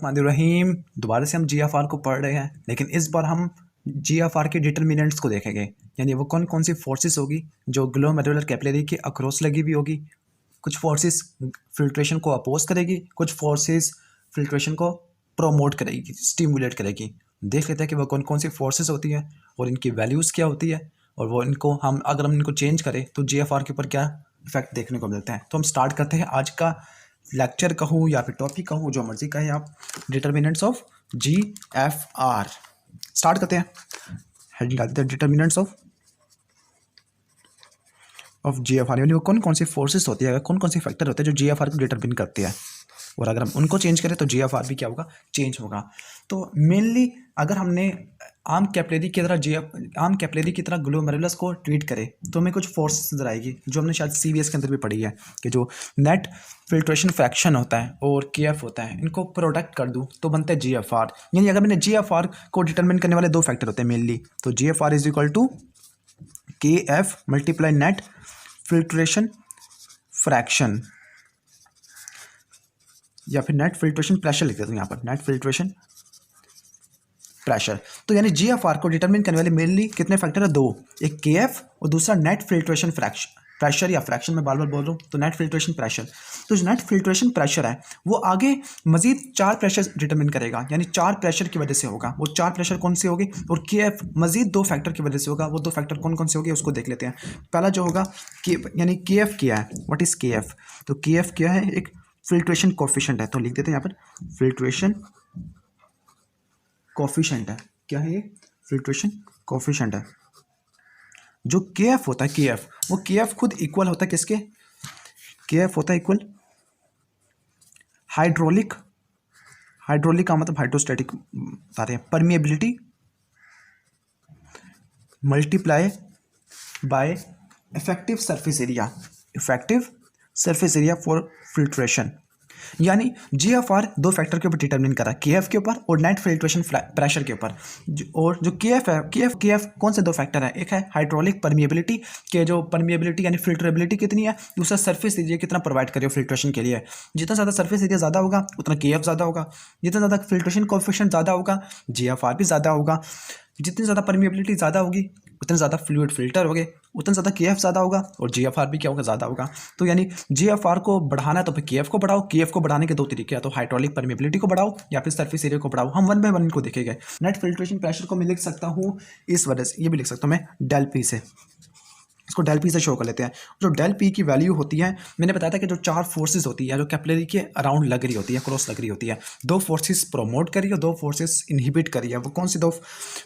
बिस्मिल्लाहिर्रहमानिर्रहीम। दोबारा से हम जीएफआर को पढ़ रहे हैं, लेकिन इस बार हम जीएफआर के डिटर्मिनेंट्स को देखेंगे। यानी वो कौन कौन सी फोर्सेस होगी जो ग्लोमेरुलर कैपिलरी के अक्रॉस लगी हुई होगी। कुछ फोर्सेस फिल्ट्रेशन को अपोज करेगी, कुछ फोर्सेस फिल्ट्रेशन को प्रोमोट करेगी, स्टिमुलेट करेगी। देख लेते हैं कि वो कौन कौन सी फोर्सेस होती हैं और इनकी वैल्यूज़ क्या होती है, और वो इनको अगर हम इनको चेंज करें तो जीएफआर के ऊपर क्या इफेक्ट देखने को मिलते हैं। तो हम स्टार्ट करते हैं आज का लेक्चर कहूँ या फिर टॉपिक कहूँ, जो मर्जी कहें आप, डिटर्मिनेंट्स ऑफ जीएफआर। स्टार्ट करते हैं, हेडिंग डालते हैं डिटर्मिनेंट्स ऑफ जीएफआर। यानी वो कौन कौन सी फोर्सेस होती है, कौन कौन से फैक्टर होते हैं जो जीएफआर को डिटर्मिन करते हैं, और अगर हम उनको चेंज करें तो जीएफआर भी क्या होगा, चेंज होगा। तो मेनली अगर हमने आम कैपिलरी की तरह ग्लोमेरुलस को ट्रीट करें तो हमें कुछ फोर्स नजर आएगी, जो हमने शायद सीबीएस के अंदर भी पढ़ी है, कि जो नेट फिल्ट्रेशन फ्रैक्शन होता है और केएफ होता है, इनको प्रोडक्ट कर दूं तो बनता है जीएफआर। यानी अगर मैंने जीएफआर को डिटरमिन करने वाले दो फैक्टर होते हैं मेनली, तो GFR is equal to KF multiply net filtration fraction, या फिर नेट फिल्ट्रेशन प्रेशर लिख देता हूँ यहाँ पर, नेट फिल्ट्रेशन प्रेशर। तो यानी जीएफआर को डिटरमिन करने वाले मेनली कितने फैक्टर है, दो, एक केएफ और दूसरा नेट फिल्ट्रेशन प्रेशर या फ्रैक्शन, मैं बार बार बोल रहा हूँ, तो नेट फिल्ट्रेशन प्रेशर। तो जो नेट फिल्ट्रेशन प्रेशर है वो आगे मजीद 4 प्रेशर डिटरमिन करेगा, यानी 4 प्रेशर की वजह से होगा। वो 4 प्रेशर कौन से होंगे, और केएफ मजीद 2 फैक्टर की वजह से होगा। वो 2 फैक्टर कौन कौन से होंगे उसको देख लेते हैं। पहला जो होगा के, यानी केएफ क्या है, व्हाट इज केएफ। तो केएफ क्या है, एक फिल्ट्रेशन कोफिशिएंट है। तो लिख देते हैं यहाँ पर, फिल्ट्रेशन कोफिशिएंट है। क्या है ये, फिल्ट्रेशन कोफिशिएंट है। जो केएफ होता है, केएफ, वो केएफ खुद इक्वल होता है किसके, केएफ होता है इक्वल हाइड्रोलिक का मतलब हाइड्रोस्टैटिक बता रहे हैं, permeability multiply by effective surface area for filtration. यानी जीएफआर 2 फैक्टर के ऊपर डिटरमिन करा, केएफ के ऊपर और नेट फिल्ट्रेशन प्रेशर के ऊपर। और जो केएफ है, केएफ कौन से 2 फैक्टर है, एक है हाइड्रोलिक परमिएबिलिटी, के जो परमिएबिलिटी यानी फिल्टरेबिलिटी कितनी है, दूसरा सरफेस एरिया कितना प्रोवाइड करे फिल्ट्रेशन के लिए। जितना ज़्यादा सरफेस एरिया ज़्यादा होगा उतना केएफ ज़्यादा होगा, जितना ज़्यादा फिल्ट्रेशन कोएफिशिएंट ज़्यादा होगा जीएफआर भी ज़्यादा होगा। जितनी ज़्यादा परमिएबिलिटी ज़्यादा होगी उतने ज़्यादा फ्लूइड फिल्टर होगे, उतना ज़्यादा केएफ ज़्यादा होगा, और जीएफआर भी क्या होगा, ज़्यादा होगा। तो यानी जीएफआर को बढ़ाना है तो फिर केएफ को बढ़ाओ। केएफ को बढ़ाने के 2 तरीके हैं, तो हाइड्रोलिक परमिएबिलिटी को बढ़ाओ या फिर सरफेस एरिया को बढ़ाओ। हम 1 बाय 1 इनको देखेंगे। नेट फिल्ट्रेशन प्रेशर को मैं लिख सकता हूँ इस वजह से, ये भी लिख सकता हूँ मैं डेल पी से, इसको डेल पी से शो कर लेते हैं। जो डेल पी की वैल्यू होती है, मैंने बताया था कि जो 4 फोर्सेस होती है जो कैपिलरी के अराउंड लग रही होती है, क्रॉस लग रही होती है, 2 फोर्सेस प्रोमोट करी और 2 फोर्सेस इनहिबिट करी है। वो कौन सी 2,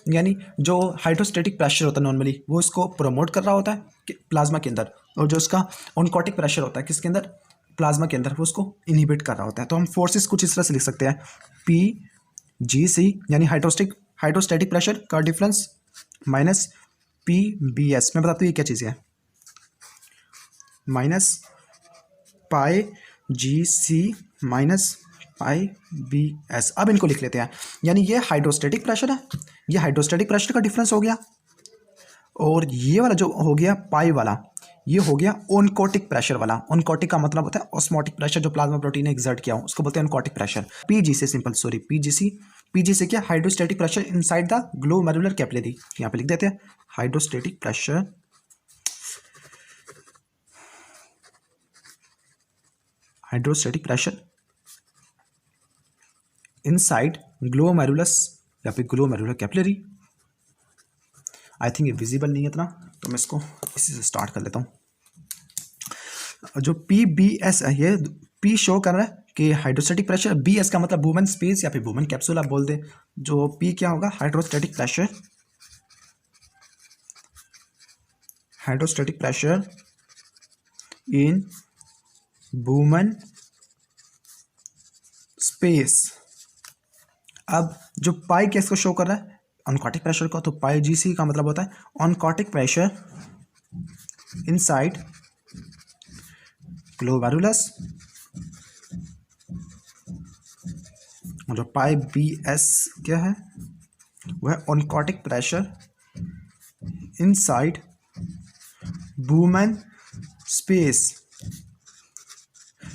यानी जो हाइड्रोस्टैटिक प्रेशर होता है नॉर्मली, वो इसको प्रोमोट कर रहा होता है प्लाज्मा के अंदर, और जो उसका ऑनकोटिक प्रेशर होता है किसके अंदर, प्लाज्मा के अंदर, वो उसको इनहिबिट कर रहा होता है। तो हम फोर्सेस कुछ इस तरह से लिख सकते हैं, पी जी सी यानी हाइड्रोस्टैटिक प्रेशर का difference minus P B S. मैं बताता हूँ ये क्या चीज़ है, minus pi G C minus pi B S. अब इनको लिख लेते हैं, यानी ये हाइड्रोस्टैटिक प्रेशर है, ये हाइड्रोस्टैटिक प्रेशर का डिफरेंस हो गया, और ये वाला जो हो गया पाई वाला, ये हो गया ऑनकोटिक प्रेशर वाला। ऑनकोटिक का मतलब होता है ऑस्मोटिक प्रेशर, जो प्लाज्मा प्रोटीन ने एक्सर्ट किया हो उसको बोलते हैं ऑनकोटिक प्रेशर। पीजी से सिंपल, सॉरी पीजी से क्या, hydrostatic pressure inside the glomerular capillary. यहाँ पे लिख देते हैं हाइड्रोस्टैटिक प्रेशर इनसाइड ग्लोमेरुलस या फिर ग्लोमेरुलर कैपिलरी। आई थिंक ये विजिबल नहीं है इतना, तो मैं इसको इसी से स्टार्ट कर लेता हूँ। जो पी बी एस है, ये पी शो कर रहा है कि हाइड्रोस्टैटिक प्रेशर, बी एस का मतलब वुमन स्पेस या फिर वुमन कैप्सूल आप बोल दे। जो पी क्या होगा, hydrostatic pressure in woman space. अब जो पाई क्या इसको शो कर रहा है, ऑनकोटिक प्रेशर को, तो पाई जी सी का मतलब होता है ऑनकोटिक प्रेशर इनसाइड ग्लोमेरुलस, और जो पाई बी एस क्या है, वह oncotic pressure inside women space.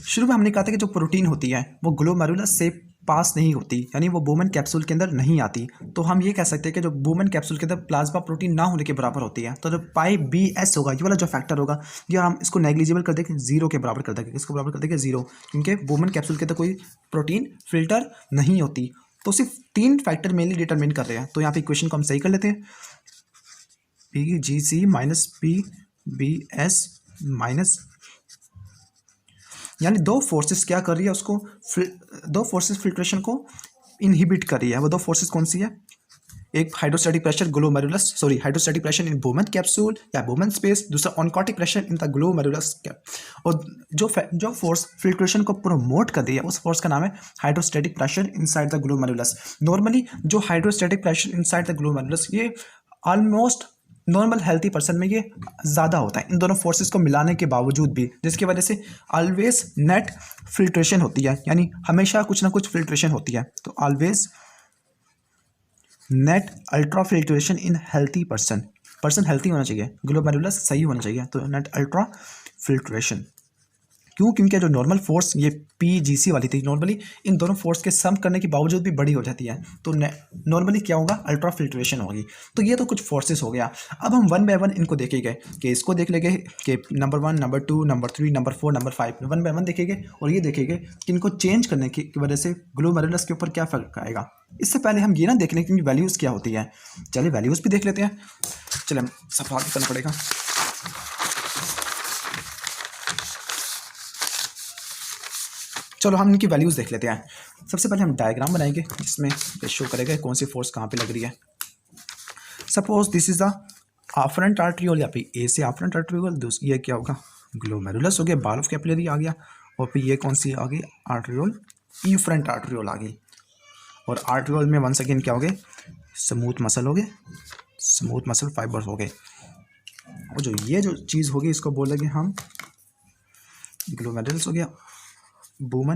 शुरू में हमने कहा था कि जो प्रोटीन होती है वो ग्लोमेरुलस से पास नहीं होती, यानी वो बोमन कैप्सूल के अंदर नहीं आती, तो हम ये कह सकते हैं कि जो बोमन कैप्सूल के अंदर प्लाज्मा प्रोटीन ना होने के बराबर होती है। तो जो पाई बी एस होगा, ये वाला जो फैक्टर होगा, ये हम इसको नेग्लिजिबल कर देंगे, जीरो के बराबर कर देंगे। इसको बराबर कर देंगे जीरो, क्योंकि बोमन कैप्सूल के अंदर कोई प्रोटीन फिल्टर नहीं होती। तो सिर्फ 3 फैक्टर मेनली डिटरमिन कर रहे हैं। तो यहाँ पे इक्वेशन को हम सही कर लेते हैं, P G C minus P B S minus, यानी दो फोर्सेस क्या कर रही है उसको, दो फोर्सेस फिल्ट्रेशन को इनहिबिट कर रही है। वो दो फोर्सेस कौन सी है, एक hydrostatic pressure glomerulus, sorry hydrostatic pressure in Bowman capsule या बोमन स्पेस, दूसरा oncotic pressure in the glomerulus cap. और जो फोर्स फिल्ट्रेशन को प्रमोट कर रही है उस फोर्स का नाम है hydrostatic pressure inside the glomerulus. Normally जो hydrostatic pressure inside the glomerulus, ये ऑलमोस्ट नॉर्मल हेल्थी पर्सन में ये ज़्यादा होता है, इन दोनों फोर्सेस को मिलाने के बावजूद भी, जिसकी वजह से ऑलवेज नेट फिल्ट्रेशन होती है, यानी हमेशा कुछ ना कुछ फिल्ट्रेशन होती है। तो ऑलवेज नेट अल्ट्रा फिल्ट्रेशन इन हेल्थी पर्सन हेल्थी होना चाहिए, ग्लोमेरुलस सही होना चाहिए, तो नेट अल्ट्रा फिल्ट्रेशन। क्यों, क्योंकि जो नॉर्मल फोर्स ये पीजीसी वाली थी, नॉर्मली इन दोनों फोर्स के सम करने के बावजूद भी बड़ी हो जाती है, तो नॉर्मली क्या होगा, अल्ट्रा फिल्ट्रेशन होगी। तो ये तो कुछ फोर्सेस हो गया। अब हम वन बाय वन इनको देखेंगे, कि इसको देख लेंगे कि number 1, number 2, number 3, number 4, number 5, one by one देखेंगे, और ये देखेंगे कि इनको चेंज करने की वजह से ग्लोमेरुलस के ऊपर क्या फर्क आएगा। इससे पहले हम ये ना देख लें कि वैल्यूज़ क्या होती है। चलिए वैल्यूज़ भी देख लेते हैं, चलिए सब आगे करना पड़ेगा। चलो हम इनकी वैल्यूज़ देख लेते हैं। सबसे पहले हम डायग्राम बनाएंगे जिसमें शो करेगा कौन सी फोर्स कहाँ पे लग रही है। Suppose this is the afferent arteriole, या फिर ए से आफ्रेंट आर्ट्रियोल, ये क्या होगा, ग्लोमेरुलस हो गया, बाल ऑफ कैपिलरी आ गया, और फिर ये कौन सी आ गई, आर्ट्रियोल, इफ्रंट आर्ट्रियोल आ गई। और आर्ट्रियोल में वन सेकेंड क्या हो गए, स्मूथ मसल हो गए, स्मूथ मसल फाइबर्स हो गए। और जो चीज़ होगी इसको बोलेंगे हम ग्लोमेरुलस हो गया, बोमन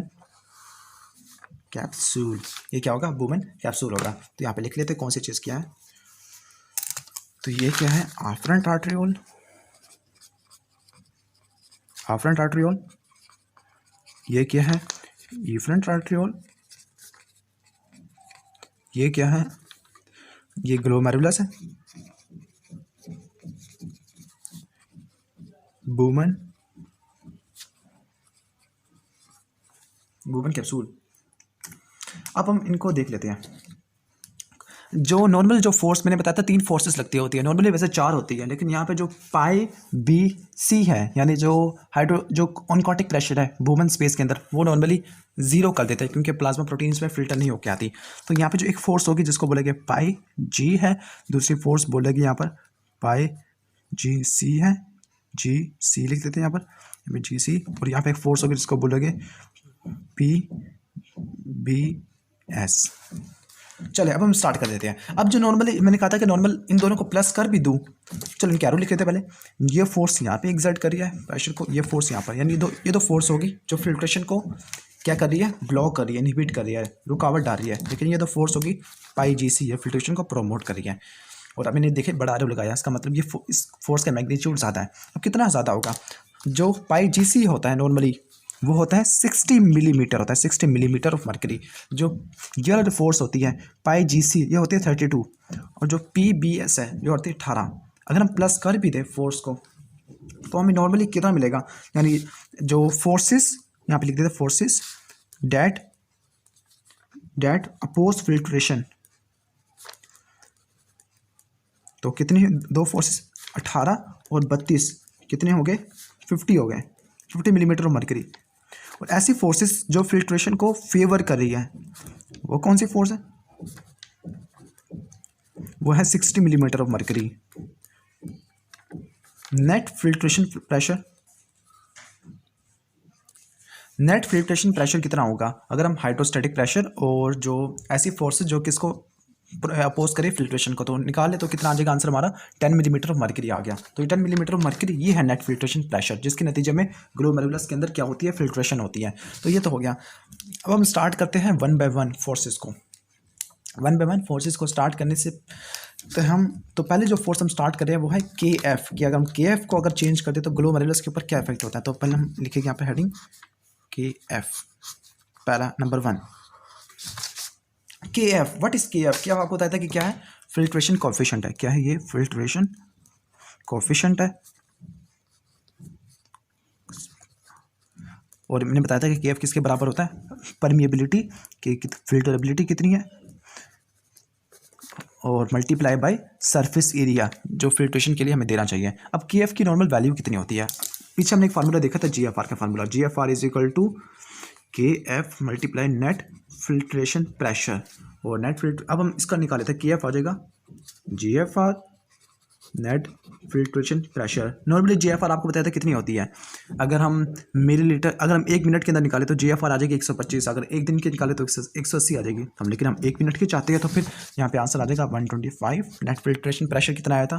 कैप्सूल, ये क्या होगा, बोमन कैप्सूल होगा। तो यहाँ पे लिख लेते कौन सी चीज़ क्या है। तो ये क्या है, आफ्रेंट आर्ट्रियोल, आफ्रेंट आर्ट्रियोल, ये क्या है, इफ्रंट आर्ट्रियोल, ये क्या है, ये ग्लोमेरुलस है, बोमन कैप्सूल। अब हम इनको देख लेते हैं। जो नॉर्मल जो फोर्स मैंने बताया था 3 फोर्सेस लगती होती है, नॉर्मली वैसे 4 होती है, लेकिन यहाँ पे जो पाई बी सी है, यानी जो ऑनकोटिक प्रेशर है बोमन स्पेस के अंदर, वो नॉर्मली 0 कर देते हैं, क्योंकि प्लाज्मा प्रोटीन्स में फिल्टर नहीं होकर आती। तो यहाँ पे जो एक फोर्स होगी जिसको बोलेंगे पाई जी है, दूसरी फोर्स बोलेगी यहाँ पर पाई जी सी है, जी सी लिख देते हैं यहाँ पर जी सी, और यहाँ पे एक फोर्स होगी जिसको बोलेंगे पी बी एस। चलिए अब हम स्टार्ट कर देते हैं। अब जो नॉर्मली मैंने कहा था कि नॉर्मल इन दोनों को प्लस कर भी दूं, चलो इनके एरो लिख लेते हैं पहले। ये फोर्स यहाँ पे एग्जर्ट कर रही है प्रेशर को, ये फोर्स यहाँ पर, यानी ये दो फोर्स होगी जो फिल्ट्रेशन को क्या कर रही है, ब्लॉक कर रही है, इनहिबिट कर रही है, रुकावट डाल रही है। लेकिन ये दो फोर्स होगी पाई जी सी, ये फिल्ट्रेशन को प्रमोट कर रही है। और अब मैंने देखे बड़ा एरो लगाया, इसका मतलब ये इस फोर्स का मैग्नीट्यूड ज़्यादा है। अब कितना ज़्यादा होगा, जो पाई जी सी होता है नॉर्मली वो होता है 60 मिलीमीटर होता है, 60 मिलीमीटर ऑफ मर्करी। जो ये वाला जो फोर्स होती है पाई जी सी, ये होती है 32, और जो पी बी एस है ये होती है 18। अगर हम प्लस कर भी दें फोर्स को तो हमें नॉर्मली कितना मिलेगा, यानी जो फोर्सेस यहाँ पे लिख देते फोर्सेस डेट अपोज फिल्ट्रेशन, तो कितनी, दो फोर्सेस 18 और 32 कितने हो गए, 50 हो गए, 50 मिलीमीटर ऑफ मर्करी। और ऐसी फोर्सेस जो फिल्ट्रेशन को फेवर कर रही है वो कौन सी फोर्स है, वो है 60 millimetre of mercury. Net filtration pressure कितना होगा अगर हम हाइड्रोस्टैटिक प्रेशर और जो ऐसी फोर्सेस जो किसको अपोज करे फिल्ट्रेशन को, तो निकाले तो कितना आ जाएगा आंसर हमारा 10 मिलीमीटर ऑफ मर्करी आ गया। तो ये 10 मिलीमीटर ऑफ मर्करी ये है नेट फिल्ट्रेशन प्रेशर, जिसके नतीजे में ग्लोमेरुलस के अंदर क्या होती है, फिल्ट्रेशन होती है। तो ये तो हो गया। अब हम स्टार्ट करते हैं वन बाय वन फोर्सेस को। वन बाय वन फोर्सेस को स्टार्ट करने से तो पहले जो फोर्स हम स्टार्ट कर रहे हैं वो है के एफ, कि अगर हम के एफ को अगर चेंज कर दे तो ग्लोमेरुलस के ऊपर क्या इफेक्ट होता है। तो पहले हम लिखेंगे यहाँ पे हेडिंग के एफ, पहला नंबर 1 के एफ, व्हाट इज के एफ? क्या आपको बताया था कि क्या है? फिल्ट्रेशन कोफिशिएंट है। क्या है ये? फिल्ट्रेशन कोफिशिएंट है। और मैंने बताया था कि के एफ किसके बराबर होता है? परमिएबिलिटी की, फिल्टरेबिलिटी कितनी है, और मल्टीप्लाई बाय सरफेस एरिया जो फिल्ट्रेशन के लिए हमें देना चाहिए। अब के एफ की नॉर्मल वैल्यू कितनी होती है? पीछे हमने एक फार्मूला देखा था जी एफ आर का formula, G F R is equal to K F multiply net filtration pressure, और नेट फिल्टर, अब हम इसका निकाले थे, के एफ आ जाएगा G F R net filtration pressure. Normally G F R आपको बताया था कितनी होती है? अगर हम मिलीलीटर, अगर हम 1 मिनट के अंदर निकाले तो जी एफ आर आ जाएगी 125, अगर 1 दिन के निकाले तो 180 आ जाएगी। हम लेकिन हम 1 मिनट की चाहते हैं, तो फिर यहाँ पे आंसर आ जाएगा 125। नेट फिल्ट्रेशन प्रेशर कितना आया था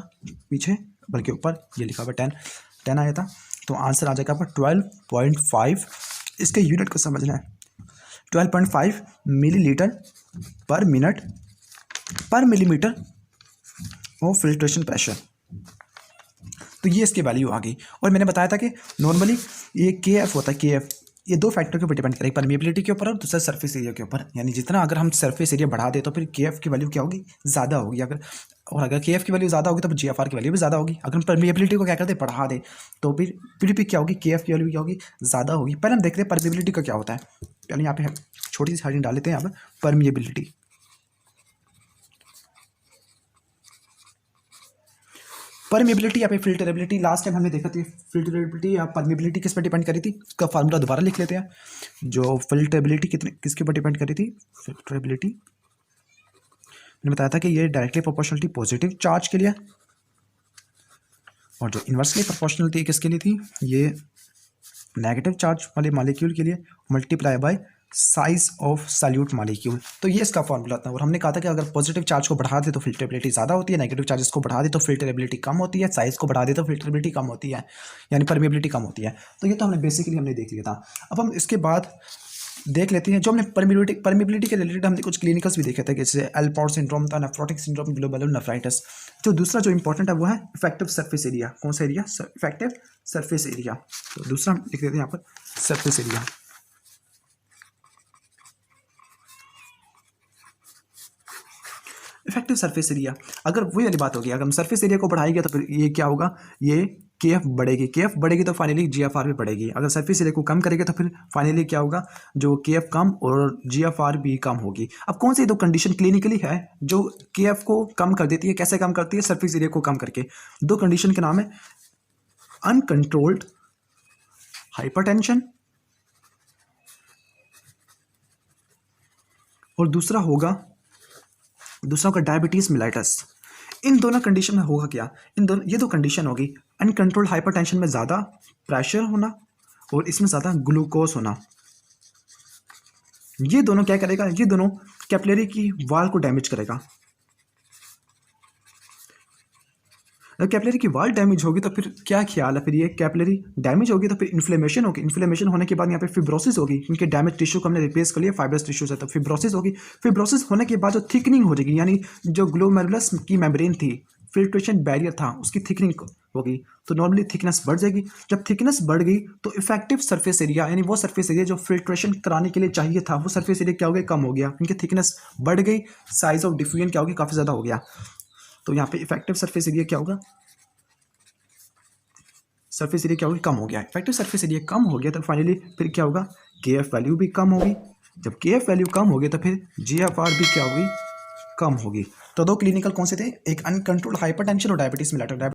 पीछे, बल्कि ऊपर ये लिखा हुआ 10 आया था, तो आंसर आ जाएगा आपका 12.5। इसके यूनिट को समझना है, 12.5 मिलीलीटर पर मिनट पर मिलीमीटर ऑफ फिल्ट्रेशन प्रेशर। तो ये इसकी वैल्यू आ गई। और मैंने बताया था कि नॉर्मली ये के एफ होता है, के एफ ये 2 फैक्टर के ऊपर डिपेंड करेगा, परमिएबिलिटी के ऊपर और दूसरा सरफेस एरिया के ऊपर। यानी जितना अगर हम सरफेस एरिया बढ़ा दें तो फिर के एफ की वैल्यू क्या होगी? ज़्यादा होगी। अगर के एफ की वैल्यू ज़्यादा होगी तो जी एफ आर की वैल्यू भी ज़्यादा होगी। अगर हम परमिएबिलिटी को क्या करते बढ़ा दें तो फिर भी क्या होगी? के एफ की वैल्यू क्या होगी? ज़्यादा होगी। पहले हम देखते हैं परमिएबिलिटी का क्या होता है। पहले यहाँ पे छोटी सी हेडिंग डाल लेते हैं यहाँ पर, परमिएबिलिटी। परमिएबिलिटी या फिर फिल्टरेबिलिटी, लास्ट टाइम हमने देखा थी फिल्टरेबिलिटी या परमिएबिलिटी किस पर डिपेंड करी थी, इसका फार्मूला दोबारा लिख लेते हैं। जो फिल्टरेबिलिटी किसके ऊपर डिपेंड करी थी? फिल्टरेबिलिटी मैंने बताया था कि ये डायरेक्टली प्रोपोर्शनल थी पॉजिटिव चार्ज के लिए, और जो इन्वर्सली प्रोपोर्शनल थी किसके लिए थी? ये नेगेटिव चार्ज वाले मॉलिक्यूल के लिए, multiply by size of solute molecule. तो ये इसका फॉर्मूला था। और हमने कहा था कि अगर पॉजिटिव चार्ज को बढ़ा दे तो फिल्टरेबिलिटी ज़्यादा होती है, नेगेटिव चार्जेस को बढ़ा दे तो फिल्टरेबिलिटी कम होती है, साइज को बढ़ा दे तो फिल्टरेबिलिटी कम होती है, यानी परमिएबिलिटी कम होती है। तो ये तो हमने बेसिकली देख लिया था। अब हम इसके बाद देख लेते हैं जो हमने परमिएबिलिटी के रिलेटेड हमने कुछ क्लिनिकल्स भी देखे थे, जैसे एल्पॉर सिंड्रोम था, नेफ्रोटिक सिंड्रोम, ग्लोबुलर नेफ्राइटिस। जो दूसरा जो इंपॉर्टेंट है वो है इफेक्टिव सरफेस एरिया। कौन सा एरिया? Effective surface area. तो दूसरा लिख देते हैं यहाँ पर, surface area. Effective surface area, अगर वही वाली बात होगी, अगर हम सरफेस एरिया को बढ़ाएंगे तो फिर ये क्या होगा? ये के एफ बढ़ेगी, के एफ बढ़ेगी तो फाइनली जी एफ आर भी बढ़ेगी। अगर सरफेस एरिया को कम करेंगे तो फिर फाइनली क्या होगा? जो के एफ कम और जी एफ आर भी कम होगी। अब कौन सी 2 कंडीशन क्लिनिकली है जो के एफ को कम कर देती है? कैसे कम करती है? सरफेस एरिया को कम करके। 2 कंडीशन के नाम है अनकंट्रोल्ड हाइपरटेंशन और दूसरा होगा डायबिटीज मेलाइटस। इन दोनों कंडीशन में होगा क्या? ये 2 कंडीशन होगी, अनकंट्रोल्ड हाइपरटेंशन में ज़्यादा प्रेशर होना और इसमें ज़्यादा ग्लूकोज होना। ये दोनों क्या करेगा? ये दोनों कैपिलरी की वाल को डैमेज करेगा। अगर कैपिलरी की वाल डैमेज होगी तो फिर क्या ख्याल है? फिर ये कैपिलरी डैमेज होगी तो फिर इन्फ्लेमेशन होगी, इन्फ्लेमेशन होने के बाद यहाँ पे फिब्रोसिस होगी, क्योंकि डैमेज टिश्यू को हमने रिप्लेस कर लिया फाइब्रस टिश्यू से, तो फिब्रोसिस होगी। फिब्रोसिस होने के बाद जो थिकनिंग हो जाएगी, यानी जो ग्लोमेरुलस की मेम्ब्रेन थी, फिल्ट्रेशन बैरियर था, उसकी थिकनिंग होगी, तो नॉर्मली थिकनेस बढ़ जाएगी। जब थिकनेस बढ़ गई तो इफेक्टिव सरफेस एरिया, यानी वो सरफेस एरिया जो फिल्ट्रेशन कराने के लिए चाहिए था, वो सरफेस एरिया क्या हो गया? कम हो गया, क्योंकि थिकनेस बढ़ गई, साइज ऑफ डिफ्यूजन क्या होगी? काफ़ी ज़्यादा हो गया। तो यहाँ पे इफेक्टिव सरफेस एरिया क्या होगा? सरफेस एरिया क्या होगी? कम हो गया। इफेक्टिव सरफेस एरिया कम हो गया तो फाइनली फिर क्या होगा? के एफ वैल्यू भी कम होगी। जब के एफ वैल्यू कम होगी तो फिर जी एफ आर भी क्या होगी? कम होगी। तो 2 क्लिनिकल कौन से थे? एक अनकंट्रोल्ड हाइपरटेंशन और डायबिटीज मेलाइटस।